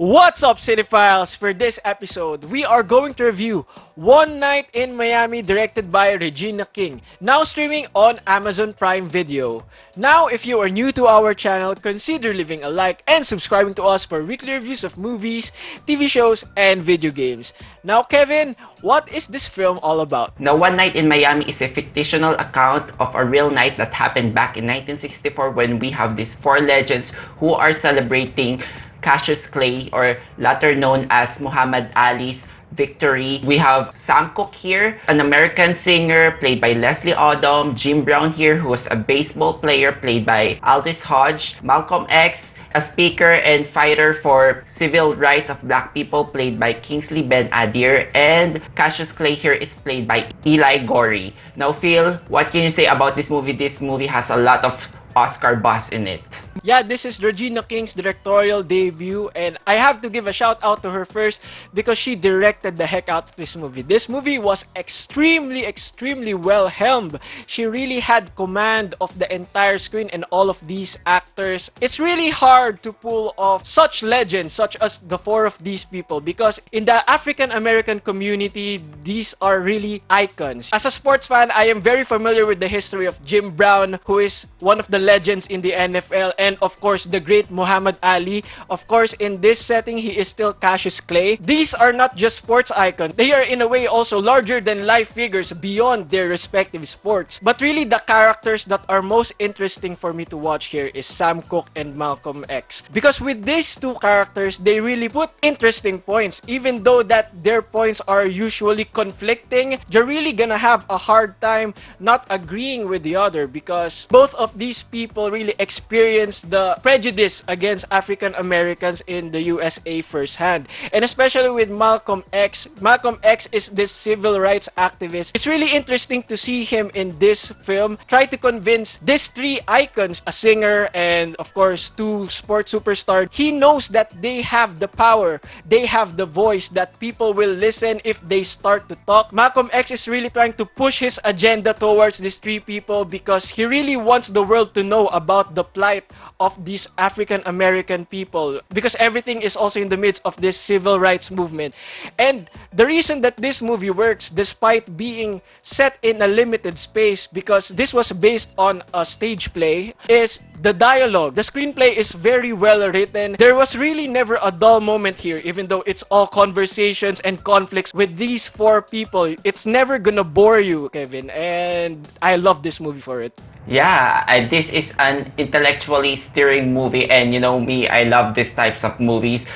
What's up, Cinephiles? For this episode, we are going to review One Night in Miami, directed by Regina King, now streaming on Amazon Prime Video. Now, if you are new to our channel, consider leaving a like and subscribing to us for weekly reviews of movies, TV shows, and video games. Now, Kevin, what is this film all about? Now, One Night in Miami is a fictional account of a real night that happened back in 1964 when we have these four legends who are celebrating Cassius Clay, or latter known as Muhammad Ali's victory. We have Sam Cooke here, an American singer played by Leslie Odom, Jim Brown here, who was a baseball player played by Aldous Hodge, Malcolm X, a speaker and fighter for civil rights of black people played by Kingsley Ben-Adir, and Cassius Clay here is played by Eli Gorey. Now Phil, what can you say about this movie? This movie has a lot of Oscar buzz in it. Yeah, this is Regina King's directorial debut, and I have to give a shout out to her first because she directed the heck out of this movie. This movie was extremely well helmed. She really had command of the entire screen and all of these actors. It's really hard to pull off such legends such as the four of these people because in the African American community, these are really icons. As a sports fan, I am very familiar with the history of Jim Brown, who is one of the legends in the NFL, and of course the great Muhammad Ali. Of course, in this setting, he is still Cassius Clay. These are not just sports icons. They are in a way also larger than life figures beyond their respective sports. But really, the characters that are most interesting for me to watch here is Sam Cooke and Malcolm X. Because with these two characters, they really put interesting points. Even though that their points are usually conflicting, you're really gonna have a hard time not agreeing with the other because both of these people really experience the prejudice against African Americans in the USA firsthand. And especially with Malcolm X. Malcolm X is this civil rights activist. It's really interesting to see him in this film try to convince these three icons, a singer and of course two sports superstars. He knows that they have the power, they have the voice, that people will listen if they start to talk. Malcolm X is really trying to push his agenda towards these three people because he really wants the world to know about the plight of these African American people, because everything is also in the midst of this civil rights movement. And the reason that this movie works despite being set in a limited space, because this was based on a stage play, is the dialogue. The screenplay is very well written. There was really never a dull moment here, even though it's all conversations and conflicts with these four people. It's never gonna bore you, Kevin, and I love this movie for it. Yeah, this is an intellectually stirring movie, and you know me, I love these types of movies.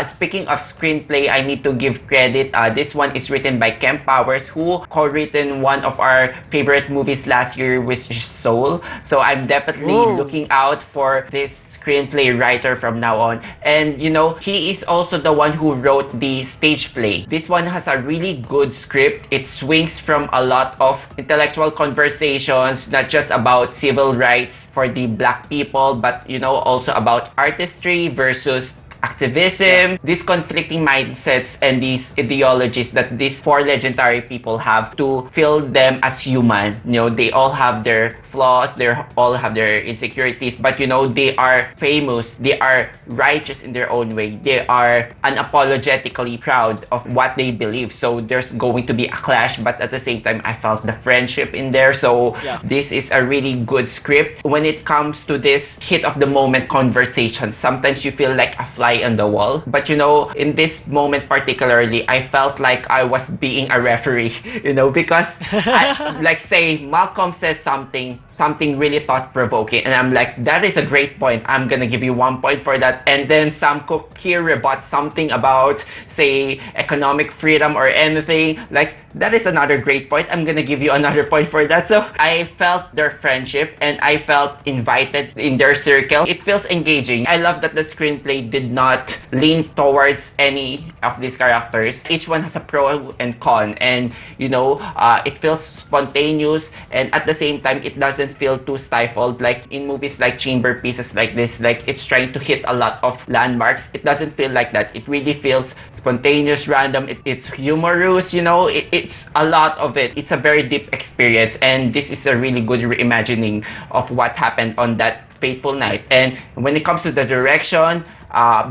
Speaking of screenplay, I need to give credit. This one is written by Kemp Powers, who co-written one of our favorite movies last year, which is Soul. So I'm definitely looking out for this screenplay writer from now on. And you know, he is also the one who wrote the stage play. This one has a really good script. It swings from a lot of intellectual conversations, not just about civil rights for the black people, but you know, also about artistry versus activism, these conflicting mindsets and these ideologies that these four legendary people have, to feel them as human. You know, they all have their flaws, they all have their insecurities, but you know, they are famous, they are righteous in their own way, they are unapologetically proud of what they believe. So there's going to be a clash, but at the same time, I felt the friendship in there. So this is a really good script. When it comes to this hit of the moment conversation, sometimes you feel like a fly on the wall, but you know, in this moment particularly, I felt like I was being a referee, you know, because like say Malcolm says something really thought-provoking, and I'm like, that is a great point, I'm gonna give you 1 point for that. And then Sam Cooke here rebuts something about, say, economic freedom or anything, like, that is another great point, I'm gonna give you another point for that. So I felt their friendship and I felt invited in their circle. It feels engaging. I love that the screenplay did not lean towards any of these characters. Each one has a pro and con, and you know, it feels spontaneous, and at the same time, it doesn't feel too stifled. Like in movies like chamber pieces like this, like it's trying to hit a lot of landmarks. It doesn't feel like that. It really feels spontaneous, random. It's humorous, you know, it's a lot of it. It's a very deep experience, and this is a really good reimagining of what happened on that fateful night. And when it comes to the direction,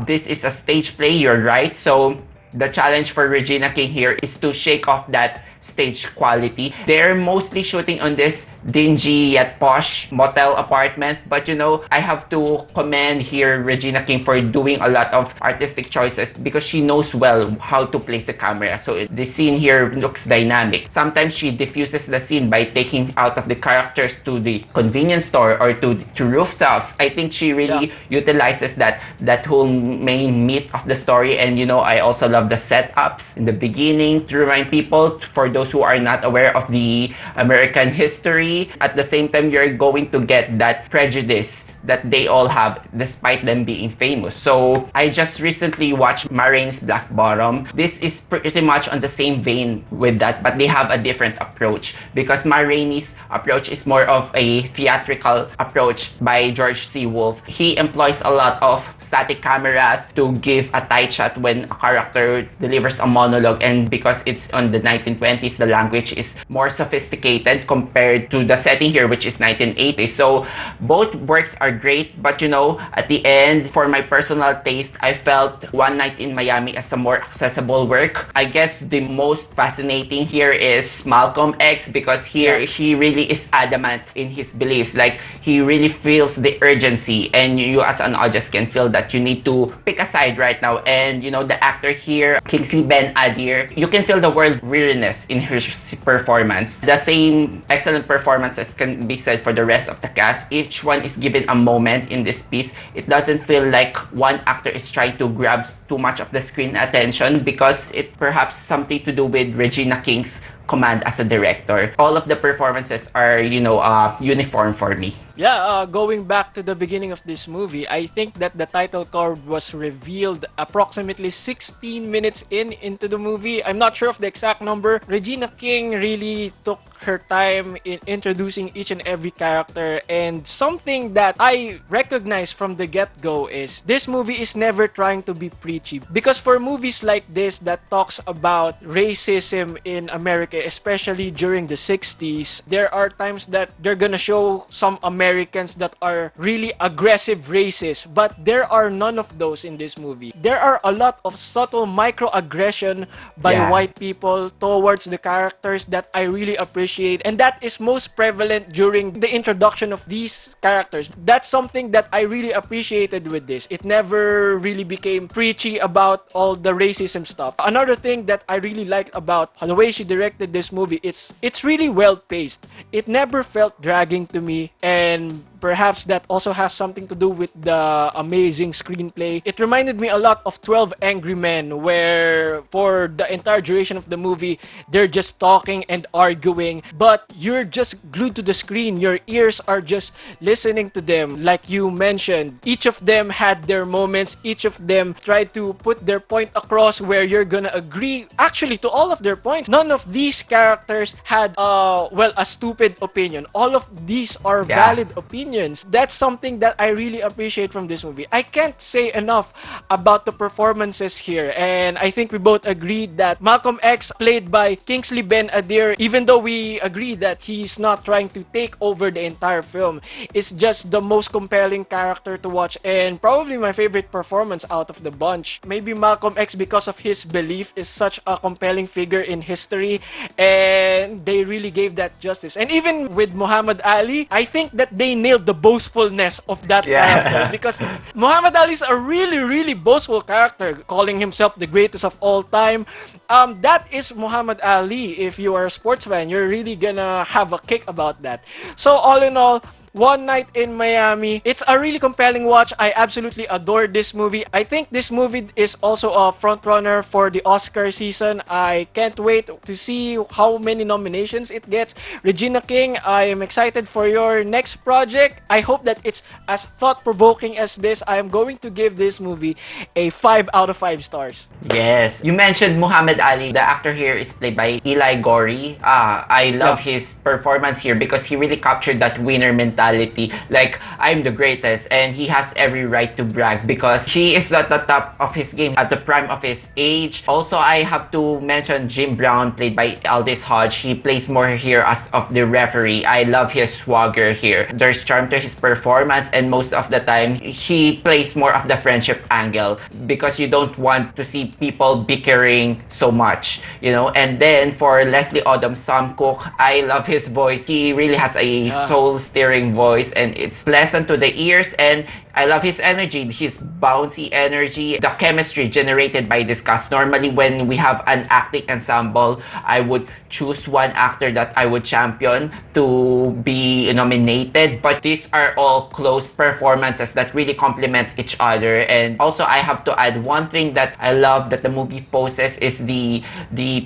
This is a stage play, you're right. So the challenge for Regina King here is to shake off that stage quality. They're mostly shooting on this dingy yet posh motel apartment, but I have to commend here Regina King for doing a lot of artistic choices because she knows well how to place the camera. So the scene here looks dynamic. Sometimes she diffuses the scene by taking out of the characters to the convenience store or to rooftops. I think she really utilizes that whole main meat of the story. And I also love the setups in the beginning to remind people, for those who are not aware of the American history. At the same time, you're going to get that prejudice that they all have despite them being famous. So I just recently watched Ma Rainey's Black Bottom. This is pretty much on the same vein with that, but they have a different approach because Ma Rainey's approach is more of a theatrical approach by George C. Wolfe. He employs a lot of static cameras to give a tight shot when a character delivers a monologue, and because it's on the 1920s, the language is more sophisticated compared to the setting here, which is 1980s. So both works are great, but at the end, for my personal taste, I felt One Night in Miami as a more accessible work. I guess the most fascinating here is Malcolm X, because here he really is adamant in his beliefs. Like, he really feels the urgency, and you as an audience can feel that you need to pick a side right now. And the actor here, Kingsley Ben-Adir, you can feel the world weariness in his performance. The same excellent performances can be said for the rest of the cast. Each one is given a moment in this piece. It doesn't feel like one actor is trying to grab too much of the screen attention, because it perhaps something to do with Regina King's command as a director. All of the performances are, uniform for me. Yeah, going back to the beginning of this movie, I think that the title card was revealed approximately 16 minutes into the movie. I'm not sure of the exact number. Regina King really took her time in introducing each and every character, and something that I recognize from the get-go is this movie is never trying to be preachy, because for movies like this that talks about racism in America, especially during the 60s, there are times that they're gonna show some Americans that are really aggressive racists, but there are none of those in this movie. There are a lot of subtle microaggression by white people towards the characters that I really appreciate, and that is most prevalent during the introduction of these characters. That's something that I really appreciated with this. It never really became preachy about all the racism stuff. Another thing that I really liked about the way she directed this movie, it's really well paced. It never felt dragging to me, and perhaps that also has something to do with the amazing screenplay. It reminded me a lot of 12 Angry Men, where for the entire duration of the movie, they're just talking and arguing, but you're just glued to the screen. Your ears are just listening to them. Like you mentioned, each of them had their moments. Each of them tried to put their point across where you're gonna agree actually to all of their points. None of these characters had a stupid opinion. All of these are valid opinions. That's something that I really appreciate from this movie. I can't say enough about the performances here, and I think we both agreed that Malcolm X, played by Kingsley Ben-Adir, even though we agree that he's not trying to take over the entire film, is just the most compelling character to watch, and probably my favorite performance out of the bunch. Maybe Malcolm X, because of his belief, is such a compelling figure in history, and they really gave that justice. And even with Muhammad Ali, I think that they nailed the boastfulness of that character, because Muhammad Ali is a really, really boastful character, calling himself the greatest of all time. That is Muhammad Ali. If you are a sports fan, you're really gonna have a kick about that. So all in all, One Night in Miami, it's a really compelling watch. I absolutely adore this movie. I think this movie is also a frontrunner for the Oscar season. I can't wait to see how many nominations it gets. Regina King, I am excited for your next project. I hope that it's as thought-provoking as this. I am going to give this movie a 5 out of 5 stars. Yes. You mentioned Muhammad Ali. The actor here is played by Eli Gorey. I love his performance here because he really captured that winner mentality mentality. Like, I'm the greatest, and he has every right to brag because he is at the top of his game at the prime of his age. Also, I have to mention Jim Brown, played by Aldis Hodge. He plays more here as of the referee. I love his swagger here. There's charm to his performance, and most of the time, he plays more of the friendship angle because you don't want to see people bickering so much, you know. And then for Leslie Odom, Sam Cooke, I love his voice. He really has a soul-stirring voice, and it's pleasant to the ears, and I love his energy, his bouncy energy, the chemistry generated by this cast. Normally, when we have an acting ensemble, I would choose one actor that I would champion to be nominated. But these are all close performances that really complement each other. And also, I have to add one thing that I love that the movie poses is the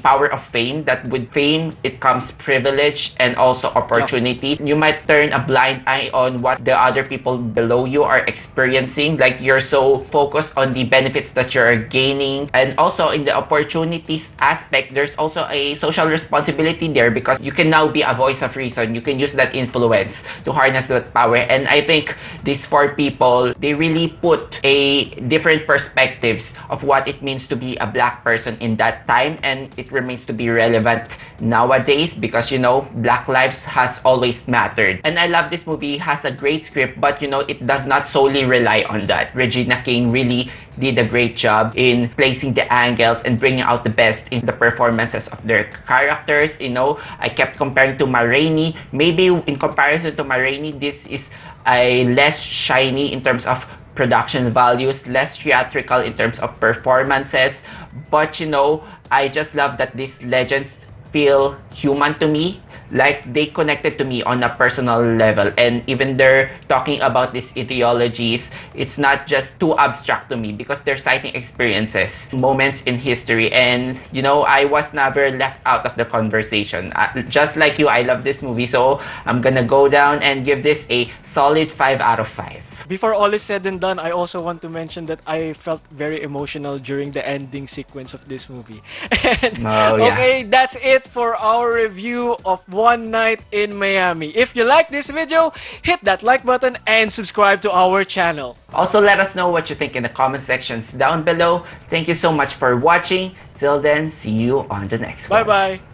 power of fame. That with fame, it comes privilege and also opportunity. You might turn a blind eye on what the other people below you are experiencing, like you're so focused on the benefits that you're gaining. And also in the opportunities aspect, there's also a social responsibility there because you can now be a voice of reason. You can use that influence to harness that power. And I think these four people, they really put a different perspectives of what it means to be a black person in that time, and it remains to be relevant nowadays because, you know, black lives has always mattered. And I love this movie. It has a great script, but you know, it does not solely rely on that. Regina King really did a great job in placing the angles and bringing out the best in the performances of their characters. You know, I kept comparing to Ma Rainey. Maybe in comparison to Ma Rainey, this is a less shiny in terms of production values, less theatrical in terms of performances. But you know, I just love that these legends feel human to me. Like they connected to me on a personal level, and even they're talking about these ideologies, it's not just too abstract to me because they're citing experiences, moments in history, and you know, I was never left out of the conversation. Just like you, I love this movie, so I'm gonna go down and give this a solid 5 out of 5. Before all is said and done, I also want to mention that I felt very emotional during the ending sequence of this movie. And, Oh yeah. okay, that's it for our review of One Night in Miami. If you like this video, hit that like button and subscribe to our channel. Also, let us know what you think in the comment sections down below. Thank you so much for watching. Till then, see you on the next one. Bye-bye.